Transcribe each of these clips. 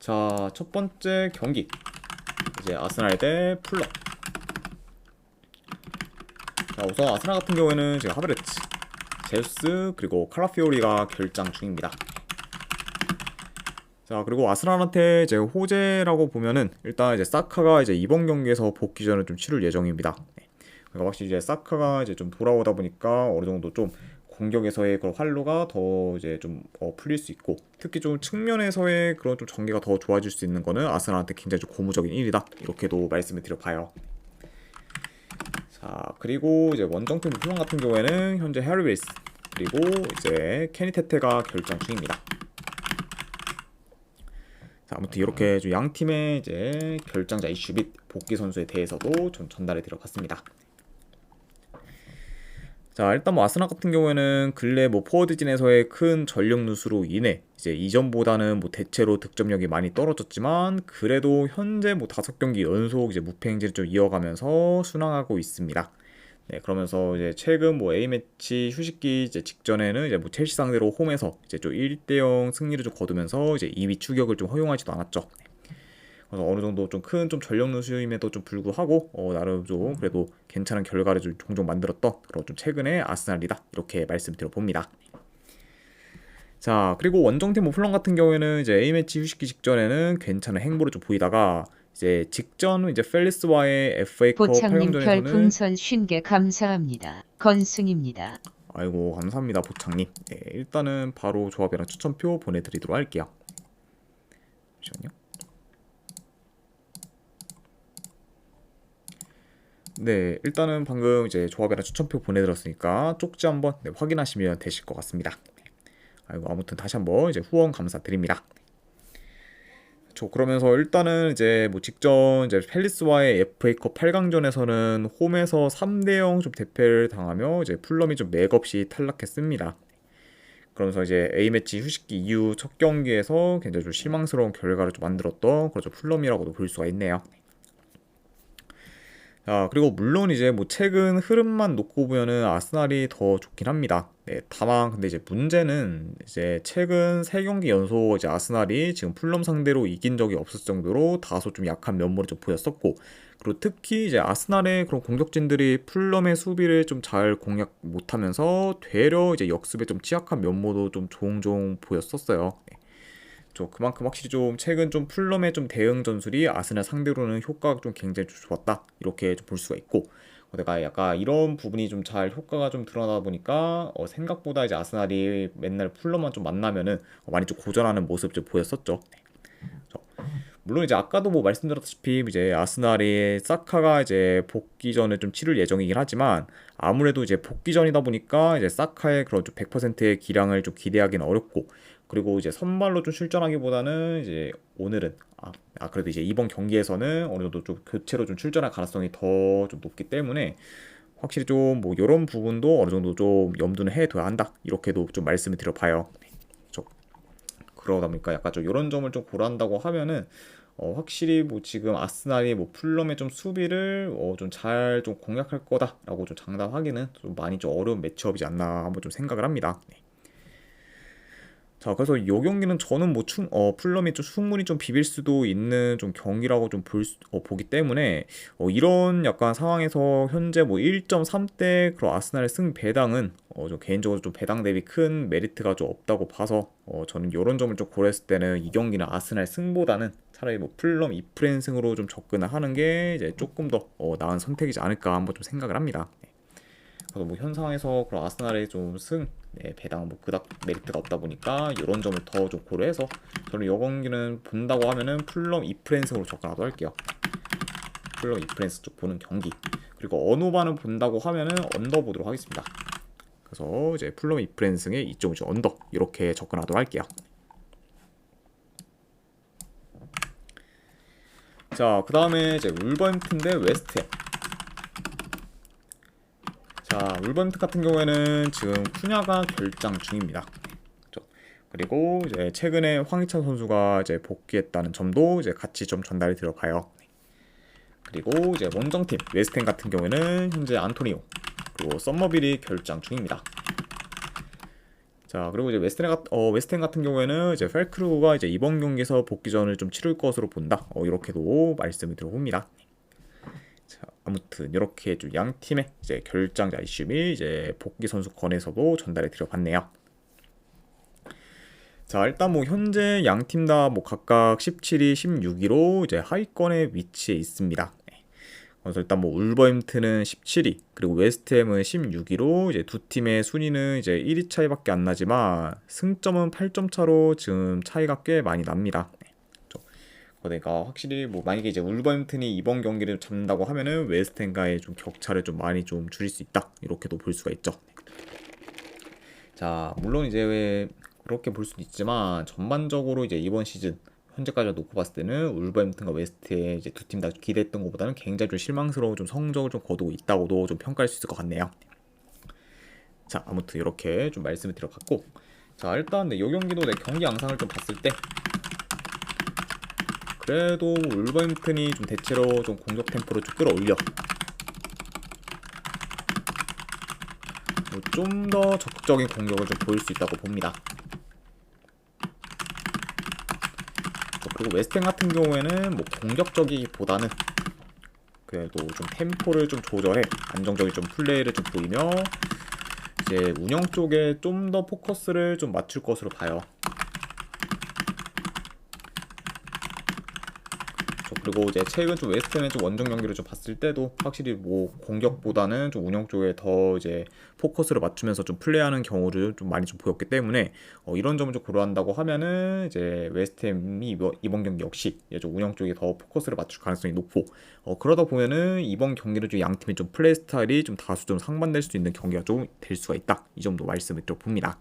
자, 첫 번째 경기 이제 아스날 대 풀럼. 자, 우선 아스날 같은 경우에는 지금 하베르츠, 제우스 그리고 칼라피오리가 결장 중입니다. 자, 그리고 아스날한테 이제 호재라고 보면은 일단 이제 사카가 이제 이번 경기에서 복귀전을 좀 치를 예정입니다. 그러니까 확실히 이제 사카가 이제 좀 돌아오다 보니까 어느 정도 좀 공격에서의 그런 활로가 더 이제 좀 풀릴 수 있고, 특히 좀 측면에서의 그런 좀 전개가 더 좋아질 수 있는 거는 아스날한테 굉장히 좀 고무적인 일이다, 이렇게도 말씀을 드려봐요. 자, 그리고 이제 원정팀 플럼 같은 경우에는 현재 해리 윌스 그리고 이제 케니 테테가 결정 중입니다. 자, 아무튼 이렇게 좀 양 팀의 이제 결장자 이슈 및 복귀 선수에 대해서도 좀 전달해 드려봤습니다. 자, 일단 뭐 아스날 같은 경우에는 근래 뭐 포워드진에서의 큰 전력 누수로 인해 이제 이전보다는 뭐 대체로 득점력이 많이 떨어졌지만, 그래도 현재 뭐 5경기 연속 이제 무패 행진을 좀 이어가면서 순항하고 있습니다. 네, 그러면서 이제 최근 뭐 A매치 휴식기 이제 직전에는 이제 뭐 첼시 상대로 홈에서 이제 좀 1대0 승리를 좀 거두면서 이제 2위 추격을 좀 허용하지도 않았죠. 그래서 어느 정도 좀 큰 좀 전력 누수임에도 좀 불구하고 나름 좀 그래도 괜찮은 결과를 좀 종종 만들었던 그런 좀 최근의 아스날이다, 이렇게 말씀드려 봅니다. 자, 그리고 원정팀 모플런 같은 경우에는 이제 A매치 휴식기 직전에는 괜찮은 행보를 좀 보이다가 이제 직전 이제 펠리스와의 FA컵 보창님 8강전에서는 별풍선 50개 감사합니다. 건승입니다. 아이고 감사합니다 보창님. 네, 일단은 바로 조합이랑 추천표 보내드리도록 할게요. 잠시만요. 네, 일단은 방금 이제 조합이랑 추천표 보내드렸으니까 쪽지 한번 확인하시면 되실 것 같습니다. 아이고 아무튼 다시 한번 이제 후원 감사드립니다. 그러면서 일단은 이제 뭐 직전 이제 팰리스와의 FA컵 8강전에서는 홈에서 3대0 좀 대패를 당하며 이제 풀럼이 좀 맥없이 탈락했습니다. 그러면서 이제 A매치 휴식기 이후 첫 경기에서 굉장히 좀 실망스러운 결과를 좀 만들었던 그런 풀럼이라고도 볼 수가 있네요. 자, 그리고 물론 이제 뭐 최근 흐름만 놓고 보면은 아스날이 더 좋긴 합니다. 네, 다만 근데 이제 문제는 이제 최근 3경기 연속 이제 아스날이 지금 풀럼 상대로 이긴 적이 없을 정도로 다소 좀 약한 면모를 좀 보였었고, 그리고 특히 이제 아스날의 그런 공격진들이 풀럼의 수비를 좀 잘 공략 못하면서 되려 이제 역습에 좀 취약한 면모도 좀 종종 보였었어요. 네. 그만큼 확실히 좀 최근 좀 풀럼의 좀 대응 전술이 아스날 상대로는 효과가 좀 굉장히 좀 좋았다, 이렇게 좀 볼 수가 있고, 내가 약간 이런 부분이 좀 잘 효과가 좀 드러나다 보니까 생각보다 이제 아스날이 맨날 풀럼만 좀 만나면은 많이 좀 고전하는 모습 좀 보였었죠. 물론 이제 아까도 뭐 말씀드렸다시피 이제 아스날이 사카가 이제 복귀전을 좀 치를 예정이긴 하지만, 아무래도 이제 복귀전이다 보니까 이제 사카의 그런 좀 100%의 기량을 좀 기대하기는 어렵고, 그리고 이제 선발로 좀 출전하기보다는 이제 오늘은 그래도 이제 이번 경기에서는 어느 정도 좀 교체로 좀 출전할 가능성이 더 좀 높기 때문에 확실히 좀 뭐 이런 부분도 어느 정도 좀 염두는 해둬야 한다, 이렇게도 좀 말씀을 드려봐요. 그러다 보니까 약간 좀 이런 점을 좀 고려한다고 하면은 확실히 뭐 지금 아스날이 뭐 풀럼의 좀 수비를 좀 잘 좀 공략할 거다라고 좀 장담하기는 좀 많이 좀 어려운 매치업이지 않나 한번 좀 생각을 합니다. 네. 자, 그래서 이 경기는 저는 뭐 풀럼이 좀 충분히 좀 비빌 수도 있는 좀 경기라고 좀 보기 때문에 이런 약간 상황에서 현재 뭐 1.3대 그런 아스날의 승 배당은 좀 개인적으로 좀 배당 대비 큰 메리트가 좀 없다고 봐서 저는 이런 점을 좀 고려했을 때는 이 경기는 아스날 승보다는 차라리 뭐 풀럼 2프렌 승으로 좀 접근을 하는 게 이제 조금 더 나은 선택이지 않을까 한번 좀 생각을 합니다. 네. 그래서 뭐 현 상황에서 그런 아스날의 좀 배당 뭐 그닥 메리트가 없다 보니까 이런 점을 더 좀 고려해서 저는 이 경기는 본다고 하면은 풀럼 2프랜스로 접근하도록 할게요. 풀럼 2프랜스 쪽 보는 경기, 그리고 언오바는 본다고 하면은 언더 보도록 하겠습니다. 그래서 이제 풀럼 2프랜스의 2.5 언더 이렇게 접근하도록 할게요. 자, 그 다음에 이제 울버햄튼 대 웨스트햄. 자, 울버햄튼 같은 경우에는 지금 쿠냐가 결장 중입니다. 그리고 이제 최근에 황희찬 선수가 이제 복귀했다는 점도 이제 같이 좀 전달이 들어가요. 그리고 이제 원정팀 웨스트햄 같은 경우에는 현재 안토니오 그리고 썸머빌이 결장 중입니다. 자, 그리고 이제 웨스트햄 같은 경우에는 이제 펠크루가 이제 이번 경기에서 복귀전을 좀 치를 것으로 본다. 이렇게도 말씀을 드려봅니다. 자, 아무튼 이렇게 좀 양 팀의 이제 결장자 이슈 및 이제 복귀 선수 건에서도 전달해 드려봤네요. 자, 일단 뭐 현재 양 팀 다 뭐 각각 17위, 16위로 이제 하위권에 위치해 있습니다. 네. 그래서 일단 뭐 울버햄튼은 17위, 그리고 웨스트햄은 16위로 이제 두 팀의 순위는 이제 1위 차이밖에 안 나지만 승점은 8점 차로 지금 차이가 꽤 많이 납니다. 네. 그러니까 확실히 뭐 만약에 이제 울버햄튼이 이번 경기를 잡는다고 하면은 웨스트햄과의 좀 격차를 좀 많이 좀 줄일 수 있다. 이렇게도 볼 수가 있죠. 자, 물론 이제 왜 그렇게 볼 수도 있지만 전반적으로 이제 이번 시즌 현재까지 놓고 봤을 때는 울버햄튼과 웨스트에 이제 두 팀 다 기대했던 것보다는 굉장히 좀 실망스러운 좀 성적을 좀 거두고 있다고도 좀 평가할 수 있을 것 같네요. 자, 아무튼 이렇게 좀 말씀을 드려봤고, 자, 일단 이 경기도 내 경기 양상을 좀 봤을 때 그래도 울버햄튼이 좀 대체로 좀 공격 템포를 좀 끌어올려 좀 더 적극적인 공격을 좀 보일 수 있다고 봅니다. 그리고 웨스트햄 같은 경우에는 뭐 공격적이기보다는 그래도 좀 템포를 좀 조절해 안정적인 좀 플레이를 좀 보이며 이제 운영 쪽에 좀 더 포커스를 좀 맞출 것으로 봐요. 그리고 이제 최근 좀 웨스트햄의 좀 원정 경기를 좀 봤을 때도 확실히 뭐 공격보다는 좀 운영 쪽에 더 이제 포커스를 맞추면서 좀 플레이하는 경우를 좀 많이 좀 보였기 때문에 이런 점을 좀 고려한다고 하면은 이제 웨스트햄이 이번 경기 역시 이제 좀 운영 쪽에 더 포커스를 맞출 가능성이 높고 그러다 보면은 이번 경기를 좀 양 팀의 좀 플레이 스타일이 좀 다수 좀 상반될 수 있는 경기가 좀 될 수가 있다. 이 정도 말씀을 드려봅니다.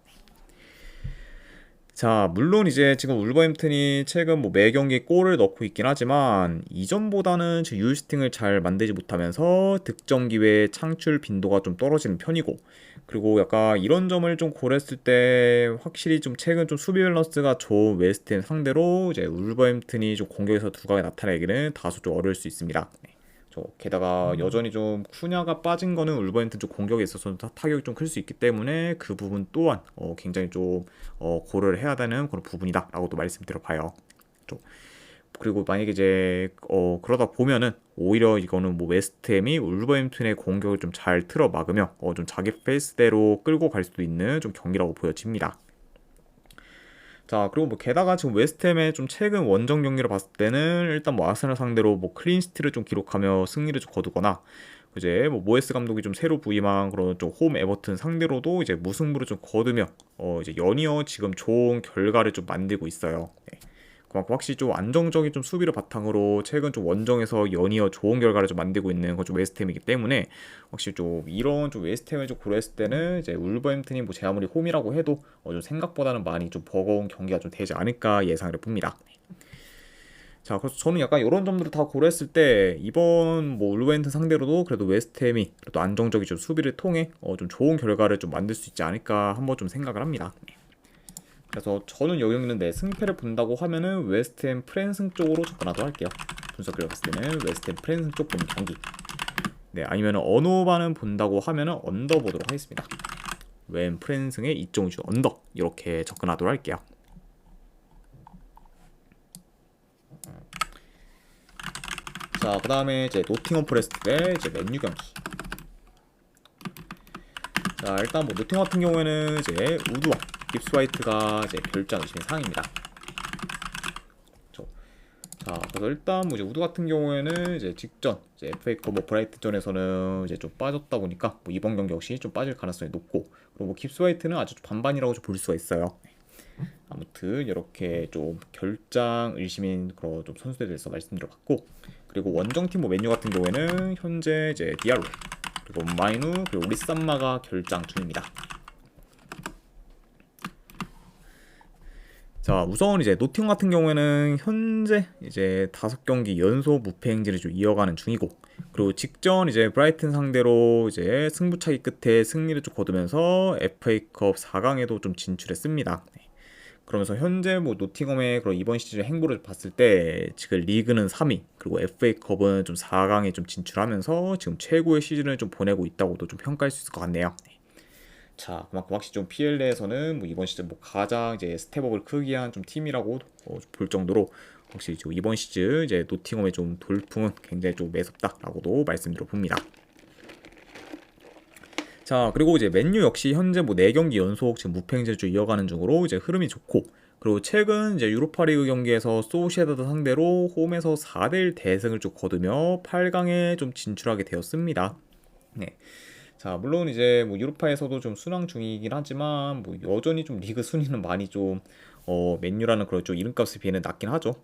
자, 물론 이제 지금 울버햄튼이 최근 뭐 매 경기 골을 넣고 있긴 하지만 이전보다는 지금 유효슈팅을 잘 만들지 못하면서 득점 기회 창출 빈도가 좀 떨어지는 편이고, 그리고 약간 이런 점을 좀 고려했을 때 확실히 좀 최근 좀 수비 밸런스가 좋은 웨스트햄 상대로 이제 울버햄튼이 좀 공격에서 두각이 나타내기는 다소 좀 어려울 수 있습니다. 네. 게다가 여전히 좀 쿠냐가 빠진 거는 울버햄튼 쪽 공격에 있어서 타격이 좀 클 수 있기 때문에 그 부분 또한 굉장히 좀 고려를 해야 되는 그런 부분이다라고도 말씀드려봐요. 그리고 만약에 이제 그러다 보면은 오히려 이거는 뭐 웨스트햄이 울버햄튼의 공격을 좀 잘 틀어 막으며 좀 자기 페이스대로 끌고 갈 수도 있는 좀 경기라고 보여집니다. 자, 그리고 뭐 게다가 지금 웨스트햄의 좀 최근 원정 경기를 봤을 때는 일단 뭐 아스날 상대로 뭐 클린시트를 좀 기록하며 승리를 좀 거두거나 이제 뭐 모에스 감독이 좀 새로 부임한 그런 좀 홈 에버튼 상대로도 이제 무승부를 좀 거두며 이제 연이어 지금 좋은 결과를 좀 만들고 있어요. 네. 그만큼 확실히 좀 안정적인 좀 수비를 바탕으로 최근 좀 원정에서 연이어 좋은 결과를 좀 만들고 있는 건 좀 웨스트햄이기 때문에 확실히 좀 이런 좀 웨스트햄을 좀 고려했을 때는 이제 울버햄튼이 뭐 제 아무리 홈이라고 해도 좀 생각보다는 많이 좀 버거운 경기가 좀 되지 않을까 예상을 해봅니다. 자, 그래서 저는 약간 이런 점들을 다 고려했을 때 이번 뭐 울버햄튼 상대로도 그래도 웨스트햄이 그래도 안정적인 좀 수비를 통해 좀 좋은 결과를 좀 만들 수 있지 않을까 한번 좀 생각을 합니다. 그래서 저는 여기 있는 내 승패를 본다고 하면은 웨스트햄 프랜승 쪽으로 접근하도록 할게요. 분석을 봤을 때는 웨스트햄 프랜승 쪽 보는 경기. 네, 아니면 언어반은 본다고 하면은 언더 보도록 하겠습니다. 웬 프랜승의 2.5주 언더 이렇게 접근하도록 할게요. 자, 그 다음에 이제 노팅엄 포레스트 대 이제 맨유 경기. 자, 일단 뭐 노팅엄 같은 경우에는 이제 우드와 깁스 화이트가 이제 결장 의심의 상황입니다. 자, 그래서 일단 뭐 이제 우드 같은 경우에는 이제 직전 이제 FA컵 뭐 브라이트전에서는 이제 좀 빠졌다 보니까 뭐 이번 경기 역시 좀 빠질 가능성이 높고, 그리고 뭐 깁스 화이트는 아주 반반이라고 좀 볼 수가 있어요. 아무튼 이렇게 좀 결장 의심인 그런 좀 선수들에 대해서 말씀드려봤고, 그리고 원정팀 뭐 맨유 같은 경우에는 현재 이제 디알로 그리고 마이누 그리고 리산마가 결장 중입니다. 자, 우선 이제 노팅엄 같은 경우에는 현재 이제 5경기 연속 무패 행진을 좀 이어가는 중이고, 그리고 직전 이제 브라이튼 상대로 이제 승부차기 끝에 승리를 좀 거두면서 FA컵 4강에도 좀 진출했습니다. 네. 그러면서 현재 뭐 노팅엄의 그런 이번 시즌의 행보를 봤을 때 지금 리그는 3위, 그리고 FA컵은 좀 4강에 좀 진출하면서 지금 최고의 시즌을 좀 보내고 있다고도 좀 평가할 수 있을 것 같네요. 자, 그만큼 확실히 좀 PL에서는 뭐 이번 시즌 뭐 가장 이제 스텝업을 크게 한 좀 팀이라고 볼 정도로 확실히 좀 이번 시즌 이제 노팅엄의 좀 돌풍은 굉장히 좀 매섭다라고도 말씀드려 봅니다. 자, 그리고 이제 맨유 역시 현재 뭐 4경기 연속 지금 무패행진을 이어가는 중으로 이제 흐름이 좋고, 그리고 최근 이제 유로파리그 경기에서 소시에다드 상대로 홈에서 4대1 대승을 좀 거두며 8강에 좀 진출하게 되었습니다. 네. 자, 물론 이제 뭐 유로파에서도 좀 순항 중이긴 하지만 뭐 여전히 좀 리그 순위는 많이 좀 맨유라는 그런 좀 이름값에 비해는 낮긴 하죠.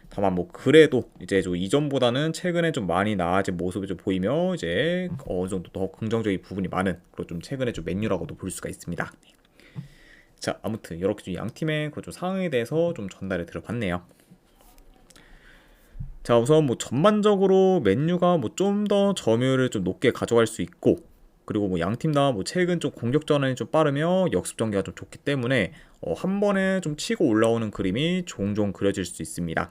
다만 뭐 그래도 이제 좀 이전보다는 최근에 좀 많이 나아진 모습을 좀 보이며 이제 어느 정도 더 긍정적인 부분이 많은 그런 좀 최근에 좀 맨유라고도 볼 수가 있습니다. 자, 아무튼 이렇게 좀 양 팀의 그좀 상황에 대해서 좀 전달을 드려봤네요. 자, 우선 뭐 전반적으로 맨유가 뭐 좀 더 점유율을 좀 높게 가져갈 수 있고, 그리고 뭐 양 팀 다 뭐 최근 좀 공격 전환이 좀 빠르며 역습 전개가 좀 좋기 때문에 한 번에 좀 치고 올라오는 그림이 종종 그려질 수 있습니다.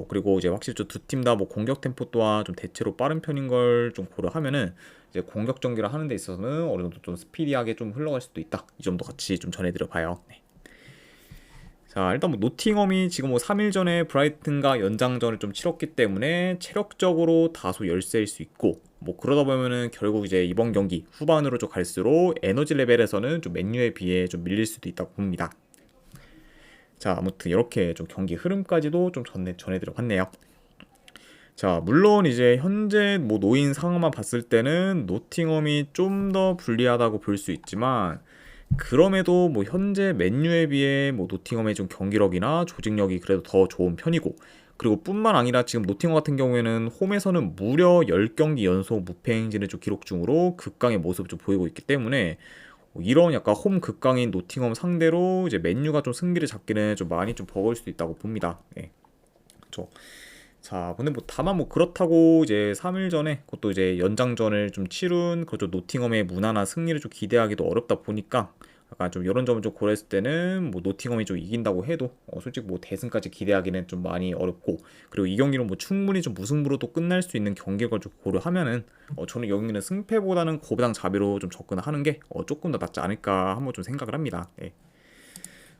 그리고 이제 확실히 좀 두 팀 다 뭐 공격 템포 또한 좀 대체로 빠른 편인 걸 좀 고려하면은 이제 공격 전개를 하는 데 있어서는 어느 정도 좀 스피디하게 좀 흘러갈 수도 있다. 이 점도 같이 좀 전해드려 봐요. 네. 자, 일단 뭐 노팅엄이 지금 뭐 3일 전에 브라이튼과 연장전을 좀 치렀기 때문에 체력적으로 다소 열세일 수 있고, 뭐 그러다 보면은 결국 이제 이번 경기 후반으로 좀 갈수록 에너지 레벨에서는 좀 맨유에 비해 좀 밀릴 수도 있다고 봅니다. 자, 아무튼 이렇게 좀 경기 흐름까지도 좀 전해드려 봤네요. 자, 물론 이제 현재 뭐 놓인 상황만 봤을 때는 노팅엄이 좀 더 불리하다고 볼 수 있지만, 그럼에도 뭐 현재 맨유에 비해 뭐 노팅엄의 좀 경기력이나 조직력이 그래도 더 좋은 편이고, 그리고 뿐만 아니라 지금 노팅엄 같은 경우에는 홈에서는 무려 10경기 연속 무패 행진을 좀 기록 중으로 극강의 모습을 좀 보이고 있기 때문에 이런 약간 홈 극강인 노팅엄 상대로 이제 맨유가 좀 승기를 잡기는 좀 많이 좀 버거울 수도 있다고 봅니다. 네. 그렇죠. 자, 근데 뭐 다만 뭐 그렇다고 이제 3일 전에 그것도 이제 연장전을 좀 치룬 그저 노팅엄의 무난한 승리를 좀 기대하기도 어렵다 보니까 약간 좀 이런 점을 좀 고려했을 때는 뭐 노팅엄이 좀 이긴다고 해도 솔직히 뭐 대승까지 기대하기는 좀 많이 어렵고, 그리고 이 경기는 뭐 충분히 좀 무승부로도 끝날 수 있는 경기를 좀 고려하면은 저는 여기는 승패보다는 고배당 자비로 좀 접근하는 게 조금 더 낫지 않을까 한번 좀 생각을 합니다. 예.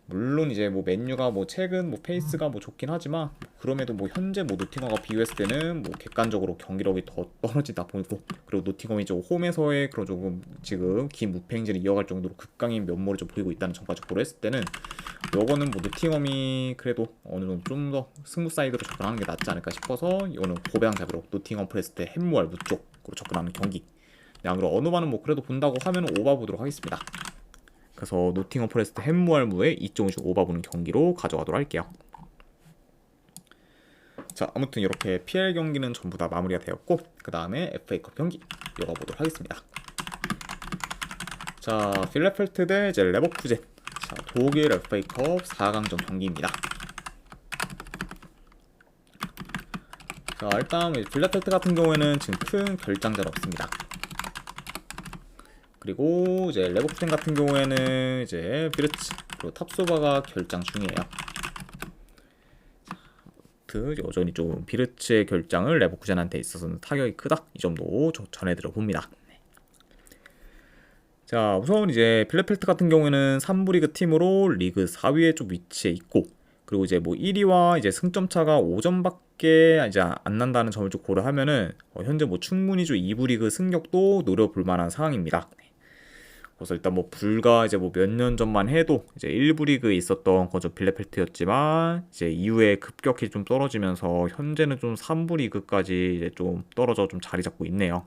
물론 이제 뭐 맨유가 뭐 최근 뭐 페이스가 뭐 좋긴 하지만 그럼에도 뭐 현재 뭐 노팅엄과 비교했을 때는 뭐 객관적으로 경기력이 더 떨어지다 보이고, 그리고 노팅엄이 좀 홈에서의 그런 조금 지금 긴 무패 행진을 이어갈 정도로 극강인 면모를 좀 보이고 있다는 점까지 고려했을 때는 요거는 뭐 노팅엄이 그래도 어느 정도 좀 더 승부 사이드로 접근하는 게 낫지 않을까 싶어서 이거는 고배당 잡으로 노팅엄 프레스 때 햄무알 무쪽으로 접근하는 경기. 네, 안 그래도 어느 반은 뭐 그래도 본다고 하면 오바 보도록 하겠습니다. 그래서 노팅엄 포레스트 햄무알무의 2.5 오바 보는 경기로 가져가도록 할게요. 자, 아무튼 이렇게 PL 경기는 전부 다 마무리가 되었고, 그 다음에 FA컵 경기 이어가 보도록 하겠습니다. 자, 필레펠트 대 이제 레버쿠젠. 자, 독일 FA컵 4강전 경기입니다. 자, 일단 필레펠트 같은 경우에는 지금 큰 결장자는 없습니다. 그리고 이제 레버쿠젠 같은 경우에는 이제 비르츠 그리고 탑소바가 결장 중이에요. 여전히 좀 비르츠의 결장을 레버쿠젠한테 있어서는 타격이 크다, 이 점도 전해드려 봅니다. 자, 우선 이제 필레펠트 같은 경우에는 3부 리그 팀으로 리그 4위에 좀 위치해 있고, 그리고 이제 뭐 1위와 이제 승점 차가 5점밖에 이제 안 난다는 점을 좀 고려하면은 현재 뭐 충분히 좀 2부 리그 승격도 노려볼 만한 상황입니다. 그래서 일단 뭐 불과 이제 뭐 몇 년 전만 해도 이제 1부 리그에 있었던 거저 빌레펠트였지만 이제 이후에 급격히 좀 떨어지면서 현재는 좀 3부 리그까지 이제 좀 떨어져 좀 자리 잡고 있네요.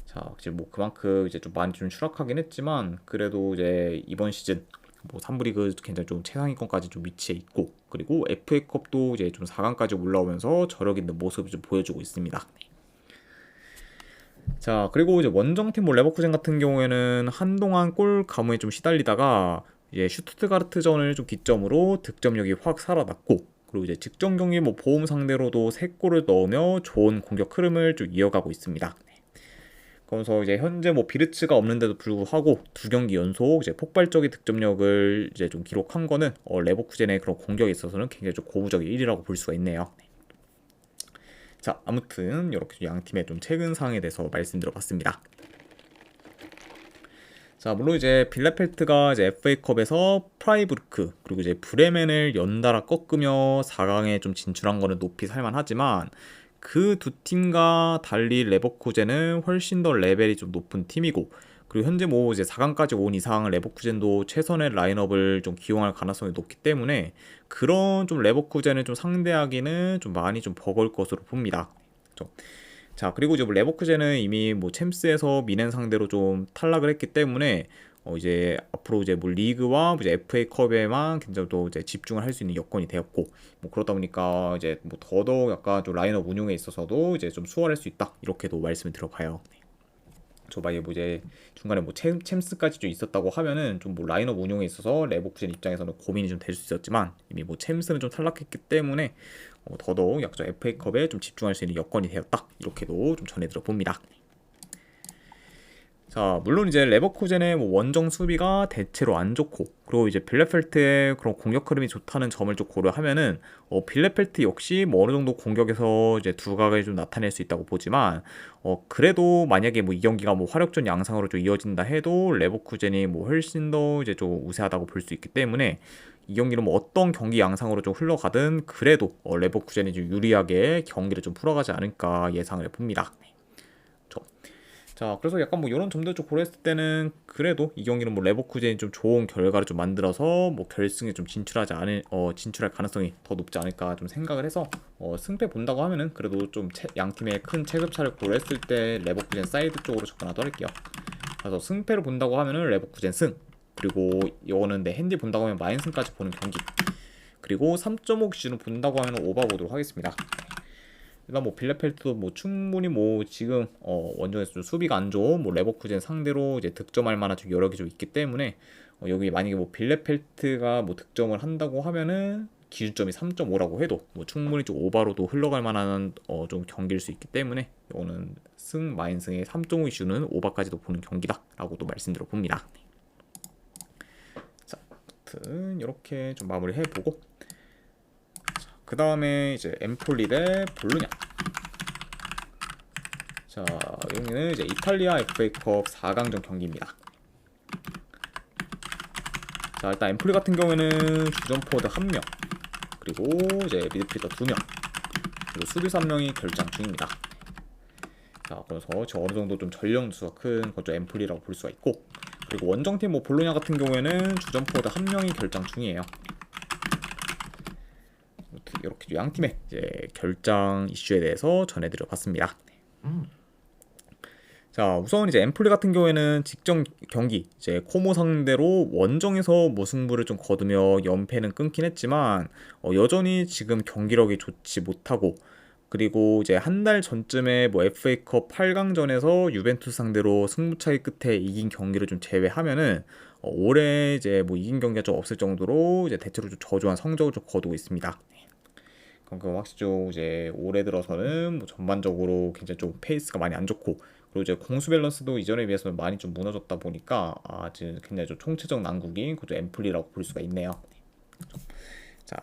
자, 확실히 뭐 그만큼 이제 좀 많이 좀 추락하긴 했지만 그래도 이제 이번 시즌 뭐 3부 리그 굉장히 좀 최상위권까지 좀 위치해 있고, 그리고 FA컵도 이제 좀 4강까지 올라오면서 저력 있는 모습을 좀 보여주고 있습니다. 자, 그리고 이제 원정팀 뭐 레버쿠젠 같은 경우에는 한동안 골 가뭄에 좀 시달리다가 이제 슈투트가르트전을 좀 기점으로 득점력이 확 살아났고, 그리고 이제 직전 경기 뭐 보험 상대로도 3골을 넣으며 좋은 공격 흐름을 좀 이어가고 있습니다. 그러면서 이제 현재 뭐 비르츠가 없는데도 불구하고 2경기 연속 이제 폭발적인 득점력을 이제 좀 기록한 거는 레버쿠젠의 그런 공격에 있어서는 굉장히 좀 고무적인 1위라고 볼 수가 있네요. 자, 아무튼 이렇게 양 팀의 좀 최근 상황에 대해서 말씀드려봤습니다. 자, 물론 이제 빌레펠트가 이제 FA컵에서 프라이부르크 그리고 이제 브레멘을 연달아 꺾으며 4강에 좀 진출한 거는 높이 살만하지만 그 두 팀과 달리 레버쿠젠은 훨씬 더 레벨이 좀 높은 팀이고 그리고 현재 뭐 이제 4강까지 온 이상 레버쿠젠도 최선의 라인업을 좀 기용할 가능성이 높기 때문에 그런 좀 레버쿠젠을 좀 상대하기는 좀 많이 좀 버거울 것으로 봅니다. 그렇죠? 자, 그리고 이제 뭐 레버쿠젠은 이미 뭐 챔스에서 미넨 상대로 좀 탈락을 했기 때문에 이제 앞으로 이제 뭐 리그와 이제 FA컵에만 굉장히 또 이제 집중을 할 수 있는 여건이 되었고 뭐 그러다 보니까 이제 뭐 더더욱 약간 좀 라인업 운용에 있어서도 이제 좀 수월할 수 있다 이렇게도 말씀을 드려봐요. 저 만약에 뭐 이제 중간에 뭐 챔스까지 좀 있었다고 하면은 좀 뭐 라인업 운용에 있어서 레버쿠젠 입장에서는 고민이 좀 될 수 있었지만 이미 뭐 챔스는 좀 탈락했기 때문에 더더욱 약간 FA컵에 좀 집중할 수 있는 여건이 되었다 이렇게도 좀 전해드려 봅니다. 자, 물론 이제 레버쿠젠의 뭐 원정 수비가 대체로 안 좋고 그리고 이제 빌레펠트의 그런 공격 흐름이 좋다는 점을 좀 고려하면은 빌레펠트 역시 뭐 어느 정도 공격에서 이제 두각을 좀 나타낼 수 있다고 보지만 그래도 만약에 뭐 이 경기가 뭐 화력전 양상으로 좀 이어진다 해도 레버쿠젠이 뭐 훨씬 더 이제 좀 우세하다고 볼 수 있기 때문에 이 경기는 뭐 어떤 경기 양상으로 좀 흘러가든 그래도 레버쿠젠이 좀 유리하게 경기를 좀 풀어가지 않을까 예상을 해봅니다. 자, 그래서 약간 뭐 이런 점들 좀 고려했을 때는 그래도 이 경기는 뭐 레버쿠젠이 좀 좋은 결과를 좀 만들어서 뭐 결승에 좀 진출할 가능성이 더 높지 않을까 좀 생각을 해서 승패 본다고 하면은 그래도 좀 양 팀의 큰 체급차를 고려했을 때 레버쿠젠 사이드 쪽으로 접근하도록 할게요. 그래서 승패를 본다고 하면은 레버쿠젠 승, 그리고 이거는 핸디 본다고 하면 마인승까지 보는 경기, 그리고 3.5 기준으로 본다고 하면 오바 보도록 하겠습니다. 일단 뭐 빌레펠트도 뭐 충분히 뭐 지금 원정에서 좀 수비가 안 좋은 뭐 레버쿠젠 상대로 이제 득점할 만한 좀 여력이 좀 있기 때문에 여기 만약에 뭐 빌레펠트가 뭐 득점을 한다고 하면은 기준점이 3.5라고 해도 뭐 충분히 좀 오바로도 흘러갈 만한 좀 경기일 수 있기 때문에 이거는 마인승의 3.5 이슈는 오바까지도 보는 경기다라고도 말씀드려 봅니다. 자, 아무튼 이렇게 좀 마무리 해보고 그 다음에 이제 엠폴리 대 볼로냐. 자, 여기는 이제 이탈리아 FA컵 4강전 경기입니다. 자, 일단 엠폴리 같은 경우에는 주전 포워드 1명, 그리고 이제 미드필더 2명, 그리고 수비수 1명이 결장 중입니다. 자, 그래서 저 어느 정도 좀 전력 누수가 큰 것도 엠폴리라고 볼 수가 있고, 그리고 원정팀 뭐 볼로냐 같은 경우에는 주전 포워드 1명이 결장 중이에요. 이렇게 양 팀의 이제 결장 이슈에 대해서 전해드려 봤습니다. 자, 우선 이제 엠폴리 같은 경우에는 직전 경기 이제 코모 상대로 원정에서 무승부를 좀 거두며 연패는 끊긴 했지만 여전히 지금 경기력이 좋지 못하고, 그리고 이제 한 달 전쯤에 뭐 FA컵 8강전에서 유벤투스 상대로 승부차기 끝에 이긴 경기를 좀 제외하면은 올해 이제 뭐 이긴 경기가 좀 없을 정도로 이제 대체로 좀 저조한 성적을 좀 거두고 있습니다. 그럼 확실히 좀 이제 올해 들어서는 뭐 전반적으로 굉장히 좀 페이스가 많이 안 좋고, 그리고 이제 공수 밸런스도 이전에 비해서는 많이 좀 무너졌다 보니까 지금 굉장히 좀 총체적 난국인 그것도 엠플리라고 볼 수가 있네요. 자,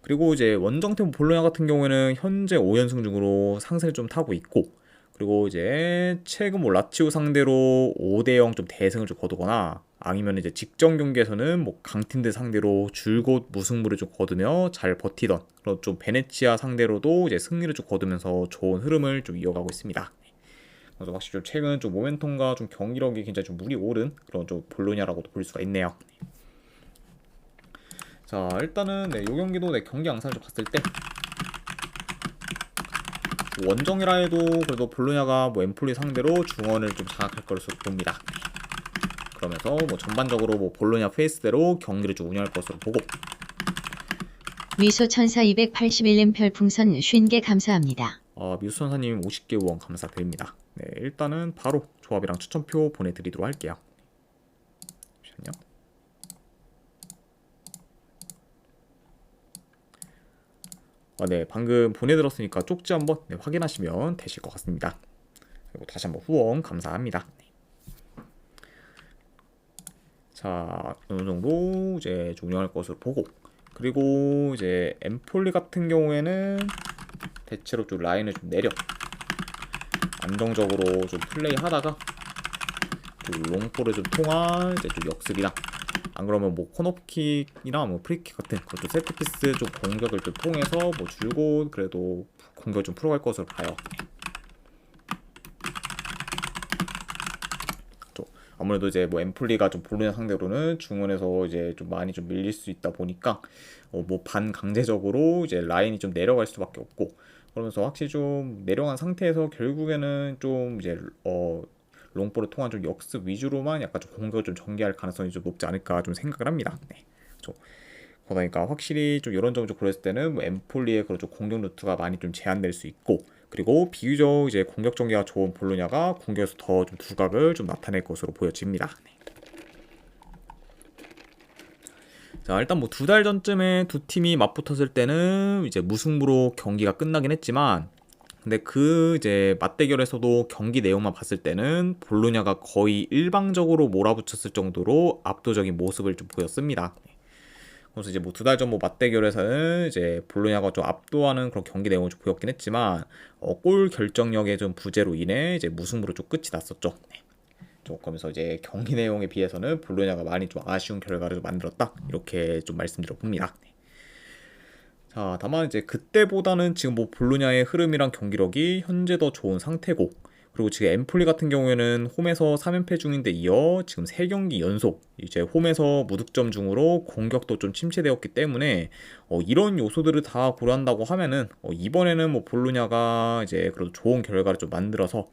그리고 이제 원정팀 볼로냐 같은 경우에는 현재 5연승 중으로 상승을 좀 타고 있고, 그리고 이제 최근 뭐 라치오 상대로 5대0 좀 대승을 좀 거두거나 아니면 이제 직전 경기에서는 뭐 강팀들 상대로 줄곧 무승부를 좀 거두며 잘 버티던 그런 좀 베네치아 상대로도 이제 승리를 좀 거두면서 좋은 흐름을 좀 이어가고 있습니다. 그래서 확실히 좀 최근 좀 모멘텀과 좀 경기력이 굉장히 좀 물이 오른 그런 좀 볼로냐라고도 볼 수가 있네요. 자, 일단은 이 경기도 경기 양상을 좀 봤을 때 원정이라 해도 그래도 볼로냐가 뭐 엠폴리 상대로 중원을 좀 장악할 것으로 봅니다. 그러면서 뭐 전반적으로 뭐 볼로냐 페이스대로 경기를 좀 운영할 것으로 보고, 미소천사 281님 별풍선 50개 감사합니다. 미수천사님 50개 후원 감사드립니다. 네, 일단은 바로 조합이랑 추천표 보내드리도록 할게요. 잠시만요. 네, 방금 보내드렸으니까 쪽지 한번 확인하시면 되실 것 같습니다. 그리고 다시 한번 후원 감사합니다. 자, 어느 정도 이제 운영할 것으로 보고, 그리고 이제 엠폴리 같은 경우에는 대체로 좀 라인을 좀 내려 안정적으로 좀 플레이하다가 좀 롱볼을 좀 통한 이제 좀 역습이나 안 그러면 뭐 코너킥이나 뭐 프리킥 같은 그런 좀 세트피스 좀 공격을 좀 통해서 뭐 줄곧 그래도 공격을 좀 풀어갈 것으로 봐요. 아무래도 이제 뭐 엠폴리가 좀 볼로냐 상대로는 중원에서 이제 좀 많이 좀 밀릴 수 있다 보니까 뭐 반강제적으로 이제 라인이 좀 내려갈 수밖에 없고, 그러면서 확실히 좀 내려간 상태에서 결국에는 좀 이제 롱볼을 통한 좀 역습 위주로만 약간 좀 공격을 좀 전개할 가능성이 좀 높지 않을까 좀 생각을 합니다. 네. 그러니까 확실히 좀 이런 점을 좀 고렸을 때는 뭐 엠폴리의 그런 좀 공격 루트가 많이 좀 제한될 수 있고, 그리고 비교적 이제 공격 전개가 좋은 볼로냐가 공격에서 더 좀 두각을 좀 나타낼 것으로 보여집니다. 네. 자, 일단 뭐 두 달 전쯤에 두 팀이 맞붙었을 때는 이제 무승부로 경기가 끝나긴 했지만, 근데 그 이제 맞대결에서도 경기 내용만 봤을 때는 볼로냐가 거의 일방적으로 몰아붙였을 정도로 압도적인 모습을 좀 보였습니다. 그래서 이제 뭐 두 달 전 뭐 맞대결에서는 이제 볼로냐가 좀 압도하는 그런 경기 내용을 좀 보였긴 했지만 골 결정력의 좀 부재로 인해 이제 무승부로 좀 끝이 났었죠. 네. 그러면서 이제 경기 내용에 비해서는 볼로냐가 많이 좀 아쉬운 결과를 좀 만들었다, 이렇게 좀 말씀드려 봅니다. 네. 자, 다만 이제 그때보다는 지금 뭐 볼로냐의 흐름이랑 경기력이 현재 더 좋은 상태고, 그리고 지금 엠폴리 같은 경우에는 홈에서 3연패 중인데 이어 지금 3경기 연속 이제 홈에서 무득점 중으로 공격도 좀 침체되었기 때문에 이런 요소들을 다 고려한다고 하면은 이번에는 뭐 볼로냐가 이제 그래도 좋은 결과를 좀 만들어서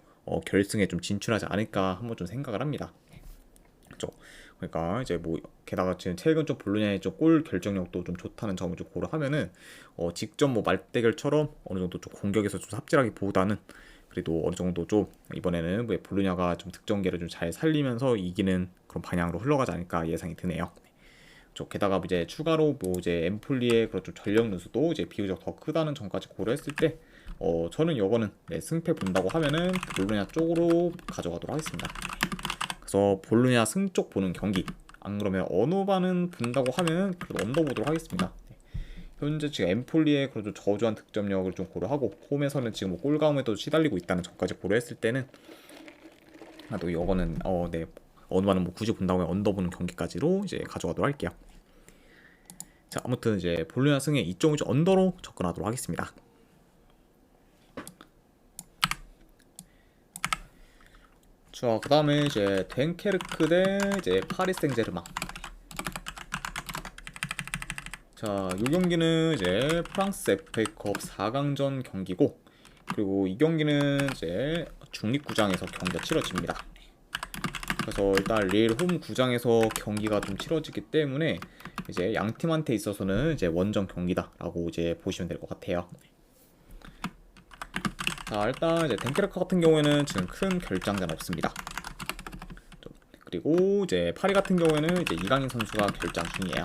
결승에 좀 진출하지 않을까 한번 좀 생각을 합니다. 그렇죠? 그러니까 이제 뭐 게다가 지금 최근 좀 볼로냐의 좀 골 결정력도 좀 좋다는 점을 좀 고려하면은 직접 뭐 말대결처럼 어느 정도 좀 공격에서 좀 삽질하기보다는 그래도 어느 정도 좀 이번에는 뭐 볼로냐가 좀 득점계를 좀 잘 살리면서 이기는 그런 방향으로 흘러가지 않을까 예상이 드네요. 게다가 이제 추가로 뭐 이제 엠폴리의 그런 좀 전력 누수도 이제 비교적 더 크다는 점까지 고려했을 때 저는 이거는 승패 본다고 하면은 볼로냐 쪽으로 가져가도록 하겠습니다. 그래서 볼로냐 승 쪽 보는 경기, 안 그러면 언어반은 본다고 하면 그래도 언더 보도록 하겠습니다. 현재 지금 엠폴리의 그런 좀 저조한 득점력을 좀 고려하고 홈에서는 지금 뭐 골가움에도 시달리고 있다는 점까지 고려했을 때는 또 이거는 네, 언어반은 뭐 굳이 본다고 하면 언더 보는 경기까지로 이제 가져가도록 할게요. 자, 아무튼 이제 볼로냐 승에 2.5 언더로 접근하도록 하겠습니다. 자, 그 다음에 이제 덴케르크 대 이제 파리 생제르맹. 자, 이 경기는 이제 프랑스 FA컵 4강전 경기고, 그리고 이 경기는 이제 중립구장에서 경기가 치러집니다. 그래서 일단 릴 홈 구장에서 경기가 좀 치러지기 때문에 이제 양 팀한테 있어서는 이제 원정 경기다라고 이제 보시면 될 것 같아요. 자, 일단 이제 덴케르크 같은 경우에는 지금 큰 결장자는 없습니다. 그리고 이제 파리 같은 경우에는 이제 이강인 선수가 결장 중이에요.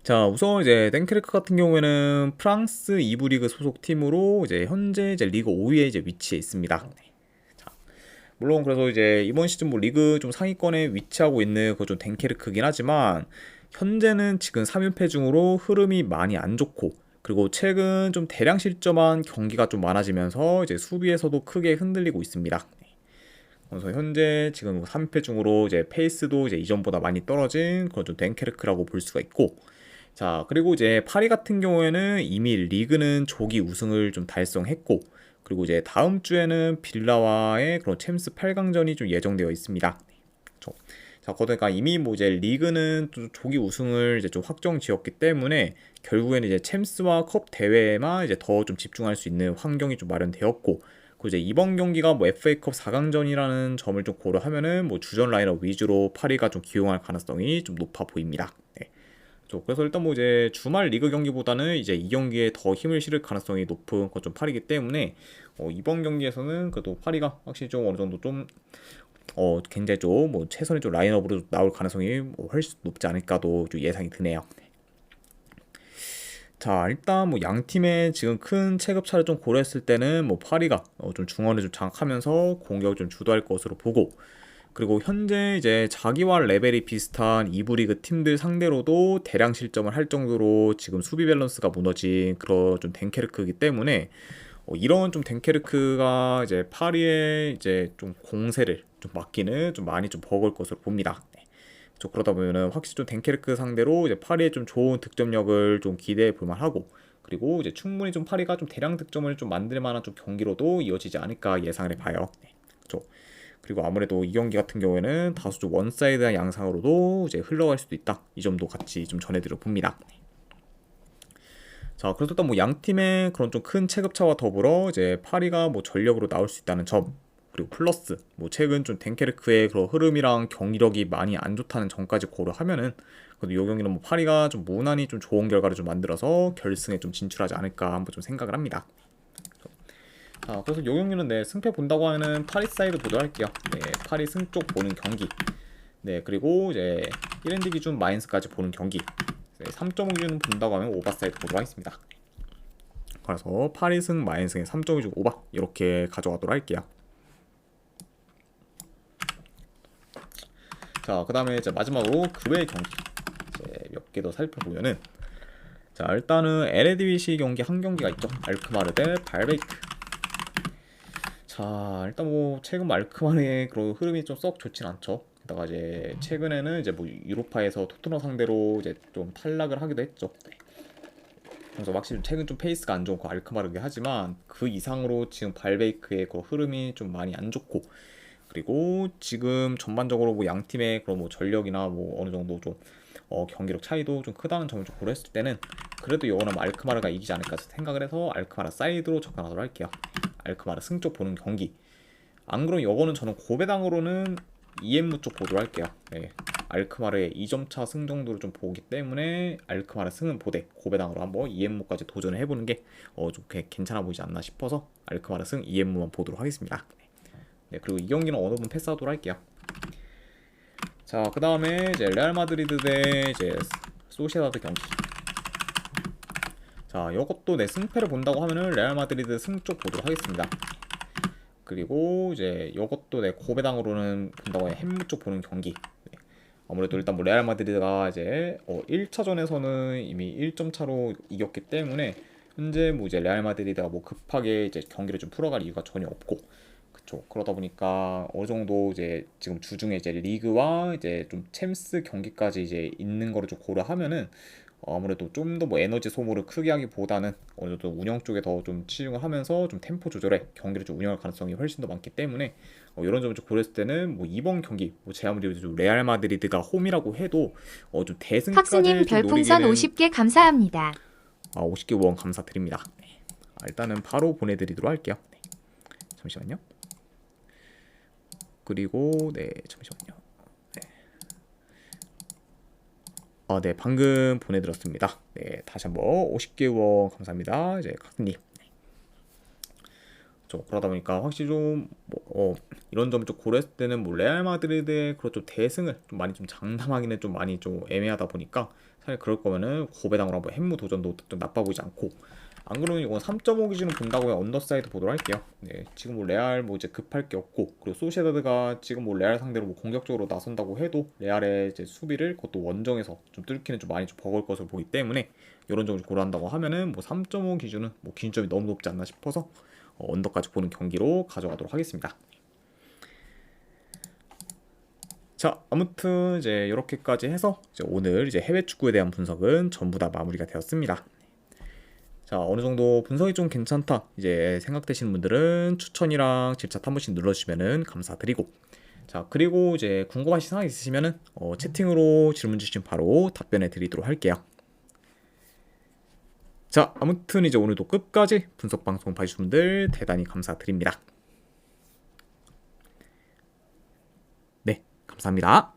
자, 우선 이제 덴케르크 같은 경우에는 프랑스 2부 리그 소속 팀으로 이제 현재 이제 리그 5위에 이제 위치해 있습니다. 자, 물론 그래서 이제 이번 시즌 뭐 리그 좀 상위권에 위치하고 있는 그 좀 덴케르크긴 하지만 현재는 지금 3연패 중으로 흐름이 많이 안 좋고, 그리고 최근 좀 대량 실점한 경기가 좀 많아지면서 이제 수비에서도 크게 흔들리고 있습니다. 그래서 현재 지금 3패 중으로 이제 페이스도 이제 이전보다 많이 떨어진 그런 좀 덴케르크라고 볼 수가 있고, 자, 그리고 이제 파리 같은 경우에는 이미 리그는 조기 우승을 좀 달성했고, 그리고 이제 다음 주에는 빌라와의 그런 챔스 8강전이 좀 예정되어 있습니다. 자, 그러니까 이미 뭐 이제 리그는 또 조기 우승을 이제 좀 확정 지었기 때문에 결국에는 이제 챔스와 컵 대회에만 이제 더 좀 집중할 수 있는 환경이 좀 마련되었고, 그리고 이제 이번 경기가 뭐 FA컵 4강전이라는 점을 좀 고려하면은 뭐 주전 라인업 위주로 파리가 좀 기용할 가능성이 좀 높아 보입니다. 네. 그래서 일단 뭐 이제 주말 리그 경기보다는 이제 이 경기에 더 힘을 실을 가능성이 높은 것 좀 파리기 때문에 이번 경기에서는 그래도 파리가 확실히 좀 어느 정도 좀 굉장히 좀 뭐 최선의 좀 라인업으로 나올 가능성이 뭐 훨씬 높지 않을까도 좀 예상이 드네요. 자, 일단 뭐 양 팀의 지금 큰 체급차를 좀 고려했을 때는 뭐 파리가 좀 중원을 좀 장악하면서 공격을 좀 주도할 것으로 보고, 그리고 현재 이제 자기와 레벨이 비슷한 2부 리그 팀들 상대로도 대량 실점을 할 정도로 지금 수비 밸런스가 무너진 그런 좀 덴케르크이기 때문에 이런 좀 덴케르크가 이제 파리의 이제 좀 공세를 좀 막기는 좀 많이 좀 버거울 것으로 봅니다. 네. 그러다 보면은 확실히 좀 덴케르크 상대로 이제 파리의 좀 좋은 득점력을 좀 기대해 볼 만하고, 그리고 이제 충분히 좀 파리가 좀 대량 득점을 좀 만들 만한 좀 경기로도 이어지지 않을까 예상을 해봐요. 네. 그렇죠. 그리고 아무래도 이 경기 같은 경우에는 다소 좀 원사이드한 양상으로도 이제 흘러갈 수도 있다. 이 점도 같이 좀 전해드려 봅니다. 자, 그래서 일단 뭐 양 팀의 그런 좀 큰 체급차와 더불어 이제 파리가 뭐 전력으로 나올 수 있다는 점, 그리고 플러스 뭐 최근 좀 덴케르크의 그런 흐름이랑 경기력이 많이 안 좋다는 점까지 고려하면은 그래도 이 경기는 뭐 파리가 좀 무난히 좀 좋은 결과를 좀 만들어서 결승에 좀 진출하지 않을까 한번 좀 생각을 합니다. 자, 그래서 이 경기는 네, 승패 본다고 하면은 파리 사이드 보도록 할게요. 네, 파리 승 쪽 보는 경기. 네, 그리고 이제 1엔드 기준 마인스까지 보는 경기. 네, 3.5 기준 본다고 하면 오바 사이드 보도록 하겠습니다. 그래서 파리 승 마인스의 3.2 오바 이렇게 가져가도록 할게요. 자, 그 다음에 이제 마지막으로 그 외의 경기 몇 개 더 살펴보면은, 자, 일단은 LADBC 경기 한 경기가 있죠. 알크마르 대 발베이크. 자, 일단 뭐 최근 알크마르의 그런 흐름이 좀 썩 좋진 않죠. 게다가 이제 최근에는 이제 뭐 유로파에서 토트넘 상대로 이제 좀 탈락을 하기도 했죠. 네. 그래서 확실히 최근 좀 페이스가 안 좋고 알크마르긴 하지만 그 이상으로 지금 발베이크의 그 흐름이 좀 많이 안 좋고, 그리고 지금 전반적으로 뭐 양 팀의 그런 뭐 전력이나 뭐 어느 정도 좀 경기력 차이도 좀 크다는 점을 좀 고려했을 때는 그래도 이거는 알크마르가 이기지 않을까 생각을 해서 알크마르 사이드로 접근하도록 할게요. 알크마르 승쪽 보는 경기. 안 그러면 이거는 저는 고배당으로는 EM 쪽 보도록 할게요. 네. 알크마르의 2점차 승 정도를 좀 보기 때문에 알크마르 승은 보되 고배당으로 한번 EM까지 도전을 해보는 게 좀 괜찮아 보이지 않나 싶어서 알크마르 승 EM만 보도록 하겠습니다. 네, 그리고 이 경기는 어느 분 패스하도록 할게요. 자, 그 다음에 이제 레알 마드리드 대 이제 소시에다드 경기. 자, 이것도 내 승패를 본다고 하면은 레알 마드리드 승 쪽 보도록 하겠습니다. 그리고 이제 이것도 내 고배당으로는 본다고 해 햄무 쪽 보는 경기. 네. 아무래도 일단 뭐 레알 마드리드가 이제 1차전에서는 이미 1점 차로 이겼기 때문에 현재 뭐 이제 레알 마드리드가 뭐 급하게 이제 경기를 좀 풀어갈 이유가 전혀 없고, 그쵸. 그러다 보니까 어느 정도 이제 지금 주중에 이제 리그와 이제 좀 챔스 경기까지 이제 있는 거를 좀 고려하면은 아무래도 좀 더 뭐 에너지 소모를 크게 하기보다는 어느 정도 운영 쪽에 더 좀 치중을 하면서 좀 템포 조절에 경기를 좀 운영할 가능성이 훨씬 더 많기 때문에 이런 점을 좀 고려했을 때는 뭐 이번 경기 뭐 제 아무리 좀 레알 마드리드가 홈이라고 해도 좀 대승까지 컵스님 좀 별풍선 노리기는 50개 감사합니다. 50개 후원 감사드립니다. 네. 일단은 바로 보내드리도록 할게요. 네. 잠시만요. 그리고 네, 잠시만요. 네. 네, 방금 보내드렸습니다. 네, 다시 한번 50개 후원 감사합니다. 이제 각님. 그러다 보니까 확실히 좀 이런 점을 좀 고려했을 때는 뭐 레알 마드리드의 그런 좀 대승을 좀 많이 좀 장담하기는 좀 많이 좀 애매하다 보니까 사실 그럴 거면은 고배당으로 한번 햄무 도전도 좀 나빠 보이지 않고, 안 그러면 이건 3.5 기준을 본다고 하면 언더사이드 보도록 할게요. 네, 지금 뭐 레알 뭐 이제 급할 게 없고, 그리고 소시에다드가 지금 뭐 레알 상대로 뭐 공격적으로 나선다고 해도 레알의 이제 수비를 그것도 원정에서 좀 뚫기는 좀 많이 좀 버거울 것으로 보기 때문에 이런 점을 고려한다고 하면은 뭐 3.5 기준은 뭐 기준점이 너무 높지 않나 싶어서 언더까지 보는 경기로 가져가도록 하겠습니다. 자, 아무튼 이제 이렇게까지 해서 이제 오늘 이제 해외 축구에 대한 분석은 전부 다 마무리가 되었습니다. 자, 어느 정도 분석이 좀 괜찮다 이제 생각되시는 분들은 추천이랑 질차 한 번씩 눌러주시면은 감사드리고, 자, 그리고 이제 궁금하신 사항 있으시면은 채팅으로 질문 주시면 바로 답변해 드리도록 할게요. 자, 아무튼 이제 오늘도 끝까지 분석 방송 봐주신 분들 대단히 감사드립니다. 네, 감사합니다.